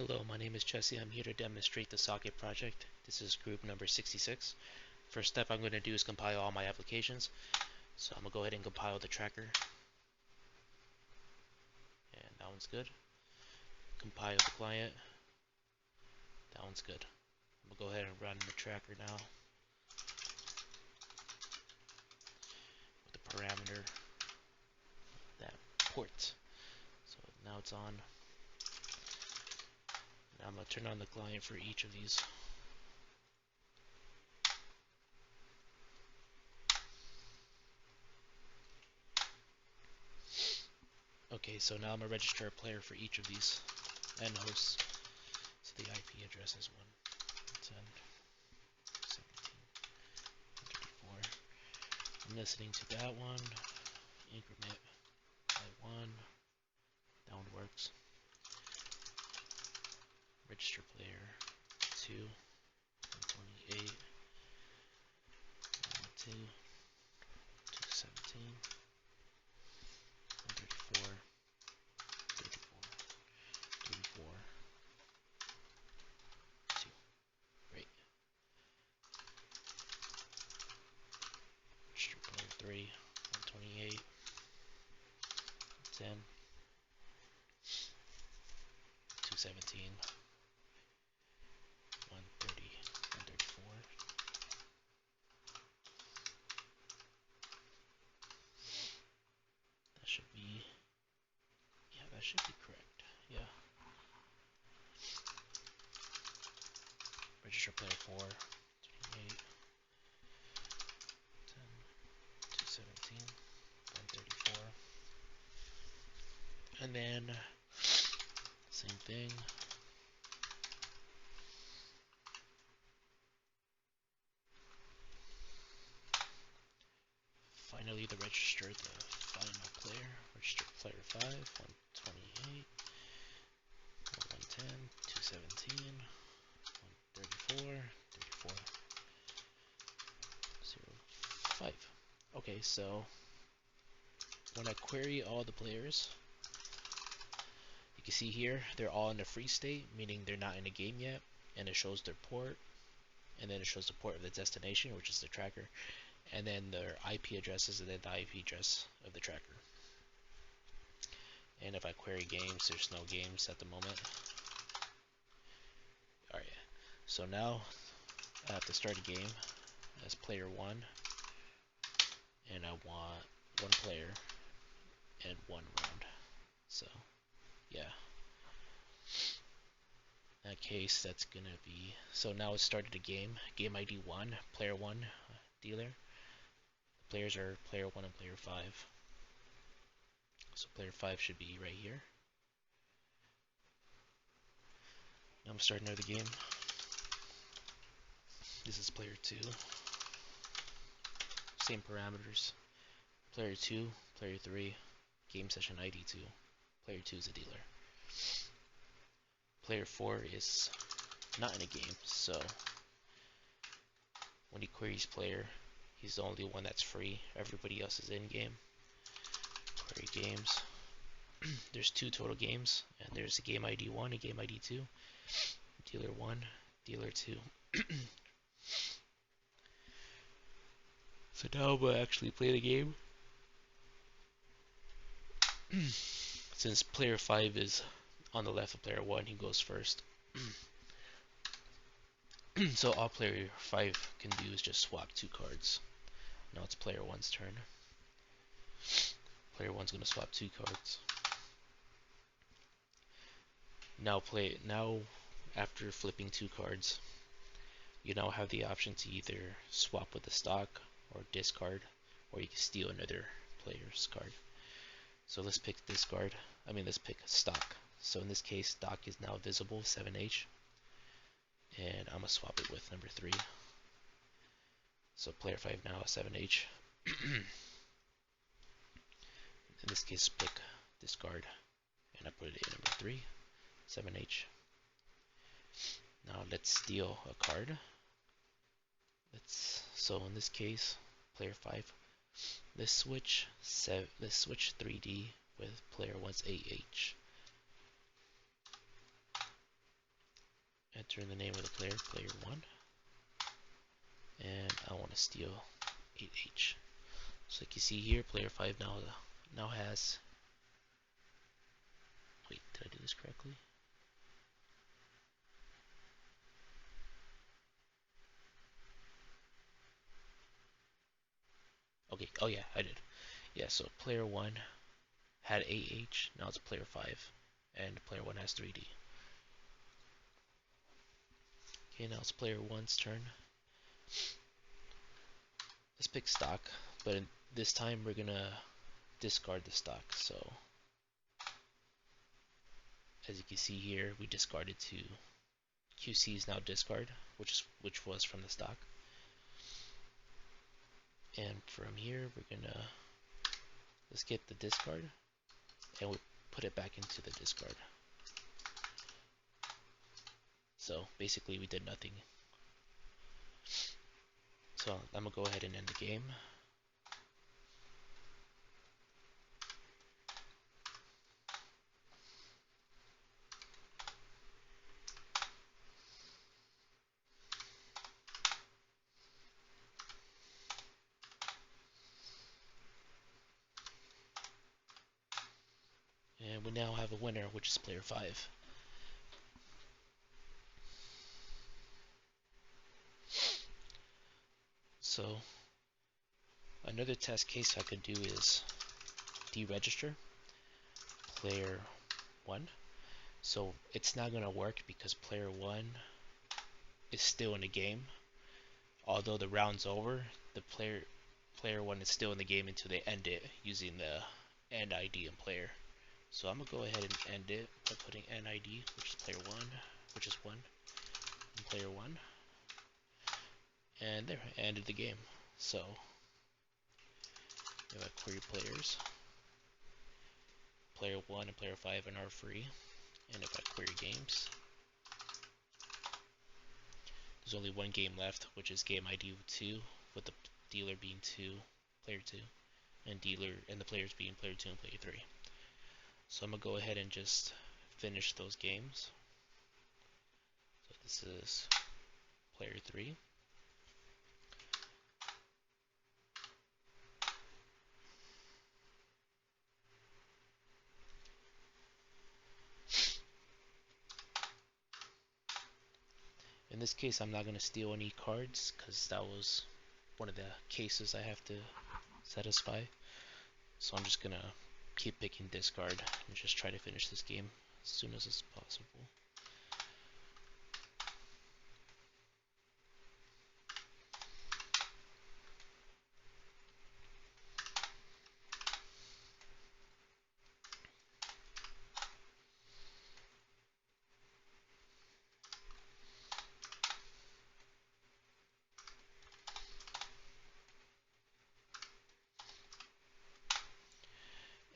Hello, my name is Jesse. I'm here to demonstrate the Socket project. This is group number 66. First step I'm going to do is compile all my applications. So I'm going to go ahead and compile the tracker. And that one's good. Compile the client. That one's good. I'm going to go ahead and run the tracker now with the parameter that port. So now it's on. Now I'm going to turn on the client for each of these. Okay, so now I'm going to register a player for each of these and hosts. So the IP address is 110. I'm listening to that one. Increment by 1. That one works. Register player 2. 128. 2. 217. 134. 34. 34. 2. Great. Register player 3. 128. 10. 217. 130. 134. That should be, yeah, that should be correct. Yeah. Register player 4. 28. 10. 217. 134. And then same thing. Finally, to register the final player. Register player 5, 128, 110, 217, 134, 34, 0, 5. Okay, so when I query all the players, you can see here they're all in a free state, meaning they're not in a game yet, and it shows their port, and then it shows the port of the destination, which is the tracker, and then their IP addresses, and then the IP address of the tracker. And if I query games, there's no games at the moment. Alright, so now I have to start a game as player 1, and I want 1 player and 1 round. So yeah, in that case that's gonna be, so now it started a game ID 1, player 1, dealer. The players are player 1 and player 5. So player 5 should be right here. Now I'm starting another game. This is player 2. Same parameters. Player 2, player 3, game session ID 2. Player 2 is a dealer. Player 4 is not in a game, so when he queries player, he's the only one that's free. Everybody else is in game. Query games. There's 2 total games, and there's a game ID 1 and game ID 2. Dealer 1, dealer 2. So now I'm gonna actually play the game. Since player 5 is on the left of player 1, he goes first. So all player 5 can do is just swap 2 cards. Now it's player 1's turn. Player 1's gonna swap 2 cards. Now after flipping 2 cards, you now have the option to either swap with the stock or discard, or you can steal another player's card. So let's pick discard. Let's pick stock. So in this case, stock is now visible, 7H. And I'm gonna swap it with number 3. So player 5 now has 7H. In this case, pick discard, and I put it in number 3, 7H. Now let's steal a card. So in this case, player 5. Let's switch 3D with player 1's 8H. enter in the name of the player, player 1, and I want to steal 8H. So like you see here, player 5 now has, wait, did I do this correctly? Okay, oh yeah, I did. Yeah, so player 1 had 8H, now it's player 5, and player 1 has 3D. Okay, now it's player 1's turn. Let's pick stock, but this time we're gonna discard the stock. So as you can see here, we discarded to QC is now discard, which was from the stock. And from here, we're gonna let's get the discard, and we put it back into the discard. So basically, we did nothing. So I'm gonna go ahead and end the game. And we now have a winner, which is player 5. So another test case I could do is deregister player 1. So it's not going to work because player 1 is still in the game. Although the round's over, the player 1 is still in the game until they end it using the end ID and player. So I'm going to go ahead and end it by putting end ID, which is player 1, which is 1, and player 1. And there, I ended the game. So if I query players, player 1 and player 5 are now free. And if I query games, there's only one game left, which is game ID 2, with the dealer being 2, player 2, and the players being player 2 and player 3. So I'm gonna go ahead and just finish those games. So this is player 3. In this case, I'm not gonna steal any cards because that was one of the cases I have to satisfy. So I'm just gonna keep picking discard and just try to finish this game as soon as it's possible.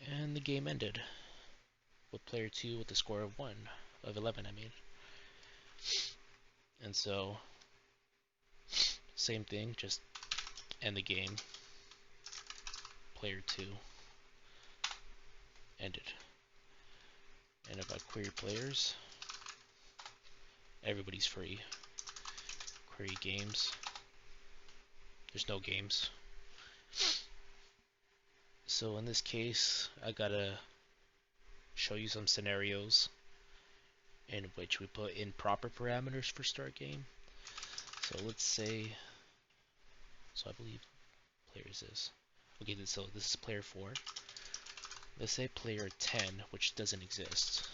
And the game ended with player 2 with a score of 11, I mean. And so, same thing, just end the game. Player 2 ended. And if I query players, everybody's free. Query games, there's no games. So in this case, I gotta show you some scenarios in which we put in proper parameters for start game. So let's say, so I believe player is this. Okay, so this is player 4. Let's say player 10, which doesn't exist.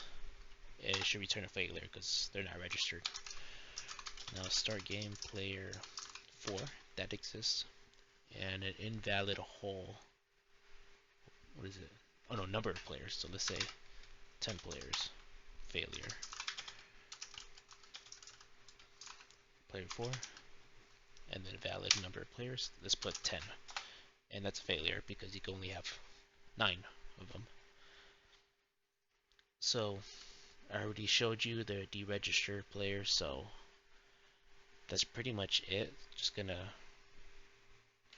It should return a failure because they're not registered. Now start game player 4, that exists. And an invalid whole, what is it? Oh no, number of players. So let's say 10 players, failure. Player 4, and then valid number of players. Let's put 10. And that's a failure because you can only have 9 of them. So I already showed you the deregister player, so that's pretty much it. Just gonna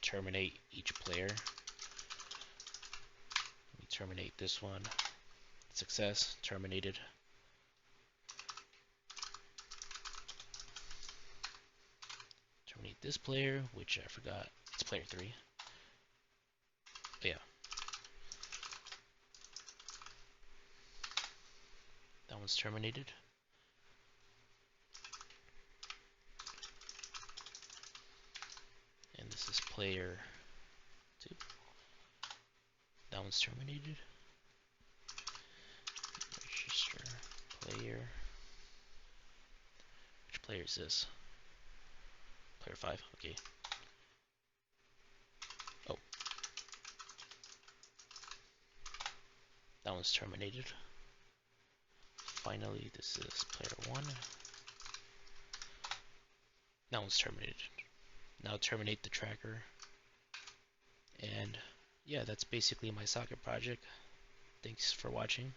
terminate each player. Let me terminate this one. Success, terminated. terminate this player, which I forgot. It's player 3. Oh, yeah. That one's terminated. And this is player 2. That one's terminated. Register player. Which player is this? Player 5, okay. Oh. That one's terminated. Finally, this is player 1. That one's terminated. Now terminate the tracker. And yeah, that's basically my soccer project. Thanks for watching.